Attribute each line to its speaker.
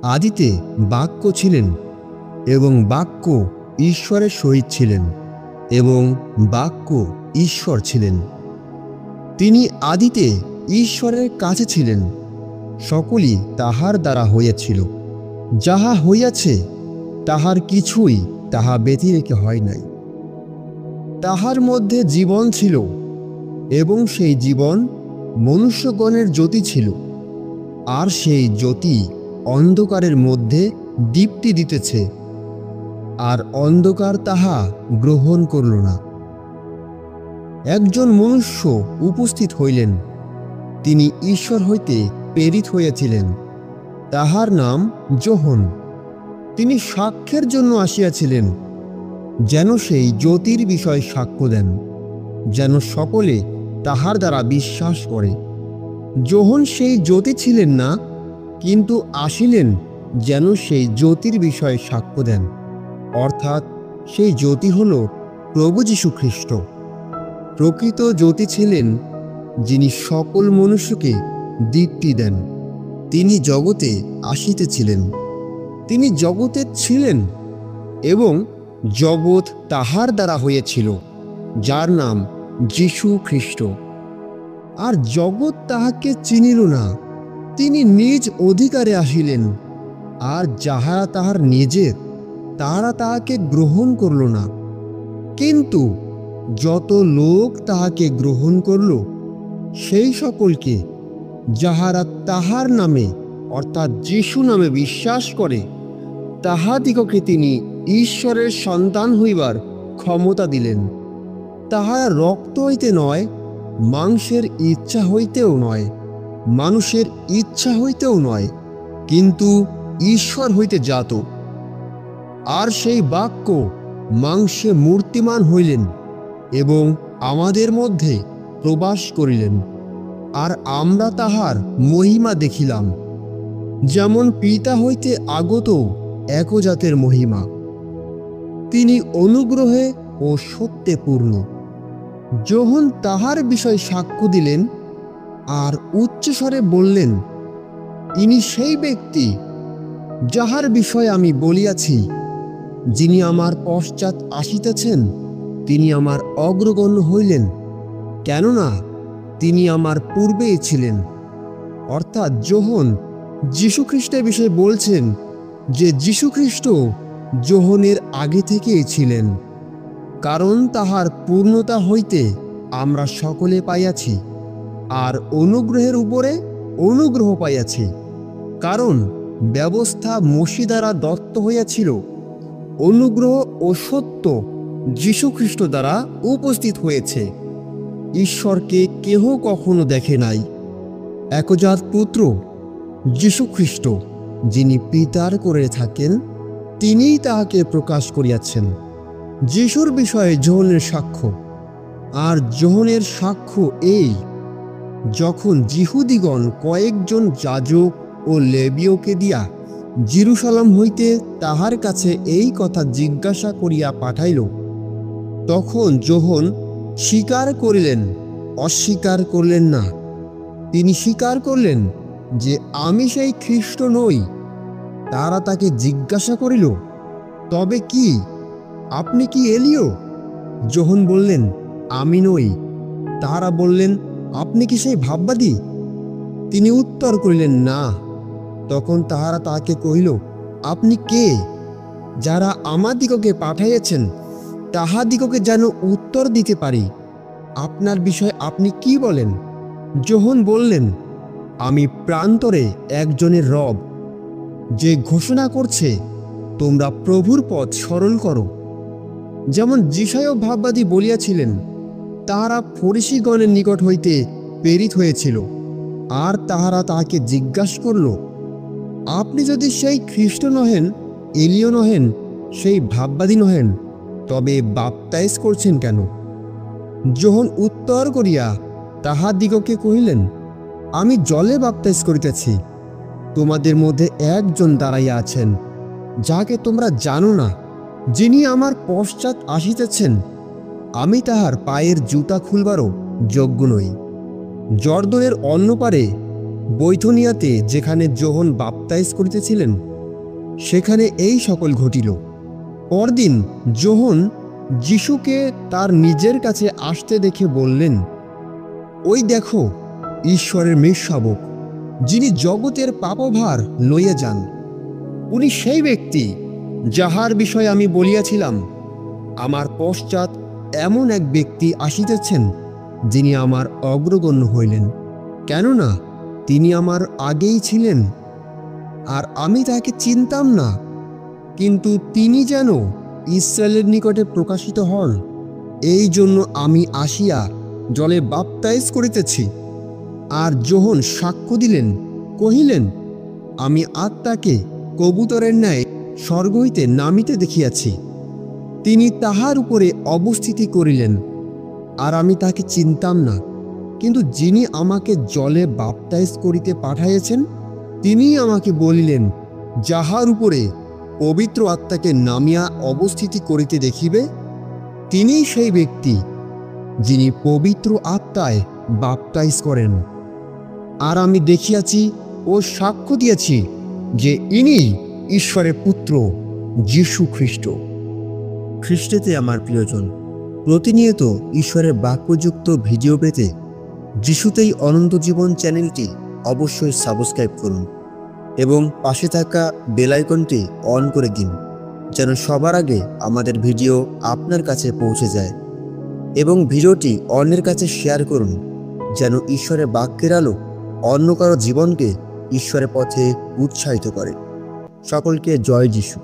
Speaker 1: আদিতে বাক্য ছিলেন, এবং বাক্য ঈশ্বরের সহিত ছিলেন, এবং বাক্য ঈশ্বর ছিলেন। তিনি আদিতে ঈশ্বরের কাছে ছিলেন। সকলই তাহার দ্বারা হইয়াছিল। যাহা হইয়াছে তাহার কিছুই তাহা ব্যতিরেকে হয় নাই। তাহার মধ্যে জীবন ছিল, এবং সেই জীবন মনুষ্যগণের জ্যোতি ছিল। আর সেই জ্যোতি অন্ধকারের মধ্যে দীপ্তি দিতেছে, আর অন্ধকার তাহা গ্রহণ করল না। একজন মনুষ্য উপস্থিত হইলেন, তিনি ঈশ্বর হইতে প্রেরিত হইয়াছিলেন। তাহার নাম যোহন। তিনি সাক্ষ্যের জন্য আসিয়াছিলেন, যেন সেই জ্যোতির বিষয়ে সাক্ষ্য দেন, যেন সকলে তাহার দ্বারা বিশ্বাস করে। যোহন সেই জ্যোতি ছিলেন না, কিন্তু আসিলেন যেন সেই জ্যোতির বিষয়ে সাক্ষ্য দেন, অর্থাৎ সেই জ্যোতি হল প্রভু যীশু খ্রিস্ট। প্রকৃত জ্যোতি ছিলেন, যিনি সকল মনুষ্যকে দীপ্তি দেন। তিনি জগতে আসিতেছিলেন। তিনি জগতে ছিলেন, এবং জগৎ তাহার দ্বারা হইয়াছিল, যার নাম যীশু খ্রিস্ট। আর জগৎ তাহাকে চিনিল না। তিনি নিজ অধিকারে আসিলেন, আর যাহারা তাহার নিজের, তাহারা তাহাকে গ্রহণ করল না। কিন্তু যত লোক তাহাকে গ্রহণ করল, সেই সকলকে, যাহারা তাহার নামে অর্থাৎ যীশু নামে বিশ্বাস করে, তাহাদিগকে তিনি ঈশ্বরের সন্তান হইবার ক্ষমতা দিলেন। তাহারা রক্ত হইতে নয়, মাংসের ইচ্ছা হইতেও নয়, মানুষের ইচ্ছা হইতেও নয়, কিন্তু ঈশ্বর হইতে জাত। আর সেই বাক্য মাংসে মূর্তিমান হইলেন, এবং আমাদের মধ্যে প্রবাস করিলেন। আর আমরা তাহার মহিমা দেখিলাম, যেমন পিতা হইতে আগত একজাতের মহিমা। তিনি অনুগ্রহে ও সত্যে পূর্ণ। যোহন তাহার বিষয় সাক্ষ্য দিলেন, আর উচ্চস্বরে বললেন, ইনি সেই ব্যক্তি, যাহার বিষয়ে আমি বলিয়াছি, যিনি আমার পশ্চাৎ আসিতেছেন, তিনি আমার অগ্রগণ্য হইলেন, কেননা তিনি আমার পূর্বেই ছিলেন। অর্থাৎ যোহন যীশুখ্রিস্টের বিষয়ে বলছেন যে যীশুখ্রিস্ট যোহনের আগে থেকেই ছিলেন, কারণ তাহার পূর্ণতা হইতে আমরা সকলে পাইয়াছি, আর অনুগ্রহের উপরে অনুগ্রহ পাইয়াছি। কারণ ব্যবস্থা মোশে দ্বারা দত্ত হইয়াছিল, অনুগ্রহ ও সত্য যীশুখ্রিস্ট দ্বারা উপস্থিত হয়েছে। ঈশ্বরকে কেহ কখনো দেখে নাই। একজাত পুত্র যীশুখ্রিস্ট, যিনি পিতার করে থাকেন, তিনিই তাহাকে প্রকাশ করিয়াছেন। যীশুর বিষয়ে যোহনের সাক্ষ্য। আর যোহনের সাক্ষ্য এই, যখন যিহুদিগণ কয়েকজন যাজক ও লেবীয়কে দিয়া জেরুজালেম হইতে তাহার কাছে এই কথা জিজ্ঞাসা করিয়া পাঠাইল, তখন যোহন স্বীকার করিলেন, অস্বীকার করলেন না। তিনি স্বীকার করলেন যে আমি সেই খ্রিস্ট নই। তারা তাকে জিজ্ঞাসা করিল, তবে কি আপনি কি এলিয়? যোহন বললেন, আমি নই। তাহারা বললেন, আপনি কি সেই ভাববাদী? তিনি উত্তর করিলেন, না। তখন তাহারা তাহাকে কহিল, আপনি কে, যারা আমাদিগকে পাঠাইয়াছেন তাহাদিগকে যেন উত্তর দিতে পারি? আপনার বিষয়ে আপনি কি বলেন? যোহন বললেন, আমি প্রান্তরে একজনের রব, যে ঘোষণা করছে, তোমরা প্রভুর পথ সরল করো। যেমন যিশায়া ভাববাদী বলিয়াছিলেন, তাহারা ফরিসীগণের নিকট হইতে প্রেরিত হয়েছিল। আর তাহারা তাহাকে জিজ্ঞাসা করল, আপনি যদি সেই খ্রিস্ট নহেন, এলিয় নহেন, সেই ভাববাদী নহেন, তবে বাপ্তাইজ করছেন কেন? যোহন উত্তর করিয়া তাহাদিগকে কহিলেন, আমি জলে বাপ্তাইজ করিতেছি, তোমাদের মধ্যে একজন দাঁড়াইয়া আছেন, যাহাকে তোমরা জানো না, যিনি আমার পশ্চাৎ আসিতেছেন, আমি তাহার পায়ের জুতা খুলবারও যোগ্য নই। জর্দনের অন্য পারে বৈথনিয়াতে যেখানে যোহন বাপ্তাইজ করিতেছিলেন সেখানে এই সকল ঘটিল। পরদিন যোহন যিশুকে তার নিজের কাছে আসতে দেখে বললেন, ওই দেখো ঈশ্বরের মেষশাবক, যিনি জগতের পাপভার লইয়া যান। উনি সেই ব্যক্তি যাহার বিষয়ে আমি বলিয়াছিলাম, আমার পশ্চাৎ এমন এক ব্যক্তি আসিতেছেন, যিনি আমার অগ্রগণ্য হইলেন, কেননা তিনি আমার আগেই ছিলেন, আর আমি তাকে চিনতাম না। কিন্তু তিনি যেন ইসরায়েলের নিকটে প্রকাশিত হন, এই জন্য আমি আসিয়া জলে বাপ্তাইজ করিতেছি। আর যোহন সাক্ষ্য দিলেন, কহিলেন, আমি আত্মাকে কবুতরের ন্যায় স্বর্গ হইতে নামিতে দেখিয়াছি। তিনি তাহার উপরে অবস্থিতি করিলেন, আর আমি তাকে চিনতাম না। কিন্তু যিনি আমাকে জলে বাপ্তাইজ করিতে পাঠাইয়াছেন, তিনিই আমাকে বলিলেন, যাহার উপরে পবিত্র আত্মাকে নামিয়া অবস্থিতি করিতে দেখিবে, তিনিই সেই ব্যক্তি যিনি পবিত্র আত্মায় বাপ্তাইজ করেন। আর আমি দেখিয়াছি ও সাক্ষ্য দিয়াছি যে ইনি ঈশ্বরের পুত্র যীশু খ্রিস্ট।
Speaker 2: খ্রিস্টেতে আমার প্রিয়জন, প্রতিনিয়ত ঈশ্বরের বাক্যযুক্ত ভিডিও পেতে যিশুতেই অনন্ত জীবন চ্যানেলটি অবশ্যই সাবস্ক্রাইব করুন এবং পাশে থাকা বেল আইকনটি অন করে দিন, যেন সবার আগে আমাদের ভিডিও আপনার কাছে পৌঁছে যায়। এবং ভিডিওটি অন্যের কাছে শেয়ার করুন, যেন ঈশ্বরের বাক্যের আলো অন্য কারো জীবনকে ঈশ্বরের পথে উৎসাহিত করে। সকলকে জয় যিশু।